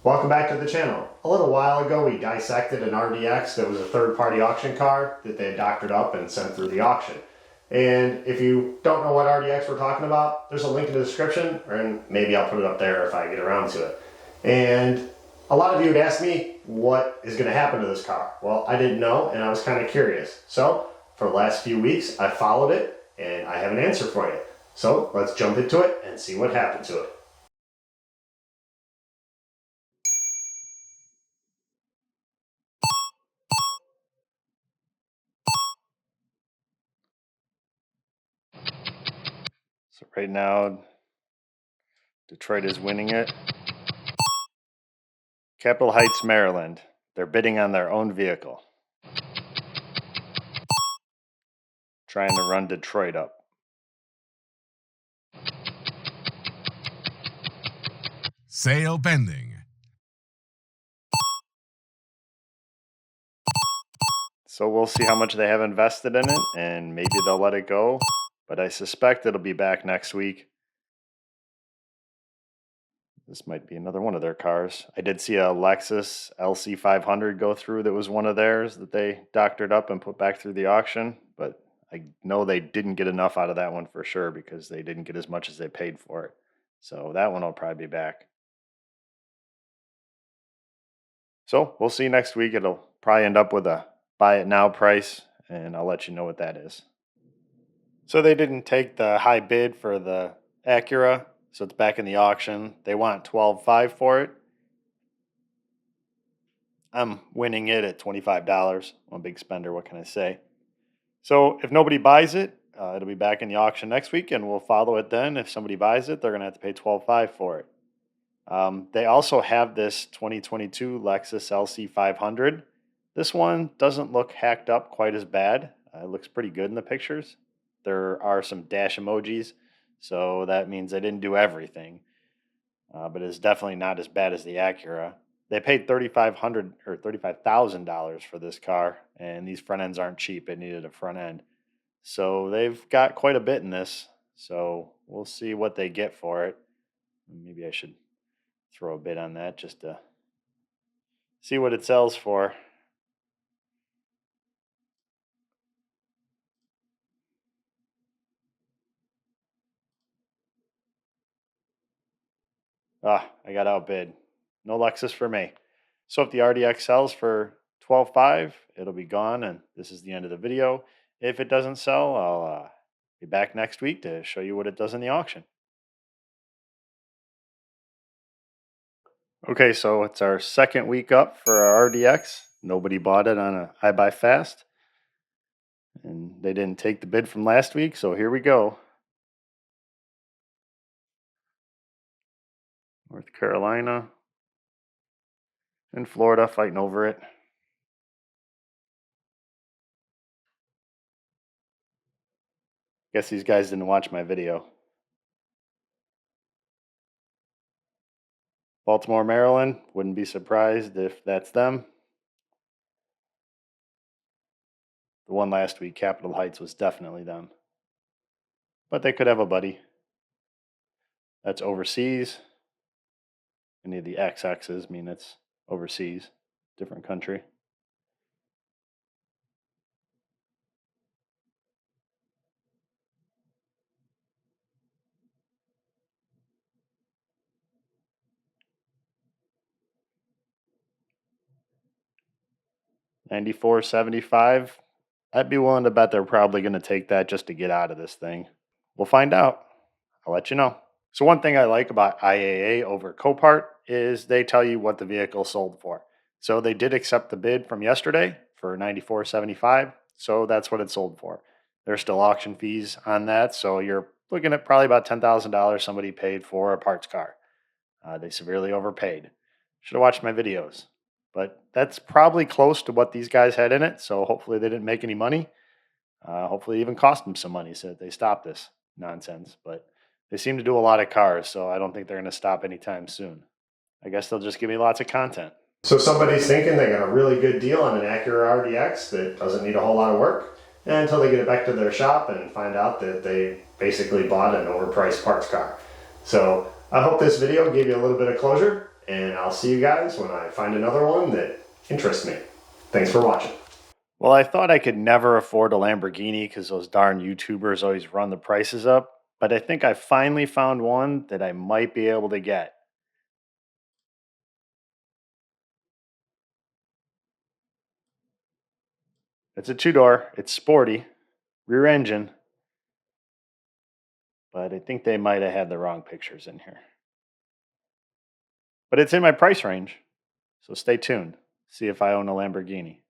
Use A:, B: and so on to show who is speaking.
A: Welcome back to the channel. A little while ago we dissected an RDX that was a third-party auction car that they had doctored up and sent through the auction. And if you don't know what RDX we're talking about, there's a link in the description, and maybe I'll put it up there if I get around to it. And a lot of you had asked me what is going to happen to this car. Well, I didn't know and I was kind of curious. So for the last few weeks I followed it and I have an answer for you. So let's jump into it and see what happened to it. So right now, Detroit is winning it. Capitol Heights, Maryland. They're bidding on their own vehicle. Trying to run Detroit up.
B: Sale pending.
A: So we'll see how much they have invested in it, and maybe they'll let it go. But I suspect it'll be back next week. This might be another one of their cars. I did see a Lexus LC 500 go through that was one of theirs that they doctored up and put back through the auction. But I know they didn't get enough out of that one for sure because they didn't get as much as they paid for it. So that one will probably be back. So we'll see next week. It'll probably end up with a buy it now price, and I'll let you know what that is. So they didn't take the high bid for the Acura, so it's back in the auction. They want $12,500 for it. I'm winning it at $25. I'm a big spender, what can I say? So if nobody buys it, it'll be back in the auction next week, and we'll follow it then. If somebody buys it, they're going to have to pay $12,500 for it. They also have this 2022 Lexus LC 500. This one doesn't look hacked up quite as bad. It looks pretty good in the pictures. There are some dash emojis, so that means they didn't do everything. But it's definitely not as bad as the Acura. They paid $3,500 or $35,000 for this car, and these front ends aren't cheap. It needed a front end. So they've got quite a bit in this. So we'll see what they get for it. Maybe I should throw a bid on that just to see what it sells for. I got outbid. No Lexus for me. So if the RDX sells for $12,500, it'll be gone, and this is the end of the video. If it doesn't sell, I'll be back next week to show you what it does in the auction. Okay, so it's our second week up for our RDX. Nobody bought it on a I Buy Fast, and they didn't take the bid from last week, so here we go. North Carolina and Florida fighting over it. Guess these guys didn't watch my video. Baltimore, Maryland, wouldn't be surprised if that's them. The one last week, Capitol Heights, was definitely them. But they could have a buddy. That's overseas. Any of the XXs mean it's overseas, different country. $94.75. I'd be willing to bet they're probably going to take that just to get out of this thing. We'll find out. I'll let you know. So one thing I like about IAA over Copart is they tell you what the vehicle sold for. So they did accept the bid from yesterday for $94.75. So that's what it sold for. There's still auction fees on that. So you're looking at probably about $10,000 somebody paid for a parts car. They severely overpaid. Should have watched my videos. But that's probably close to what these guys had in it. So hopefully they didn't make any money. Hopefully it even cost them some money so that they stop this nonsense. But they seem to do a lot of cars, so I don't think they're going to stop anytime soon. I guess they'll just give me lots of content. So somebody's thinking they got a really good deal on an Acura RDX that doesn't need a whole lot of work until they get it back to their shop and find out that they basically bought an overpriced parts car. So I hope this video gave you a little bit of closure. And I'll see you guys when I find another one that interests me. Thanks for watching. Well, I thought I could never afford a Lamborghini because those darn YouTubers always run the prices up, but I think I finally found one that I might be able to get. It's a two-door, it's sporty, rear engine, but I think they might have had the wrong pictures in here. But it's in my price range, so stay tuned. See if I own a Lamborghini.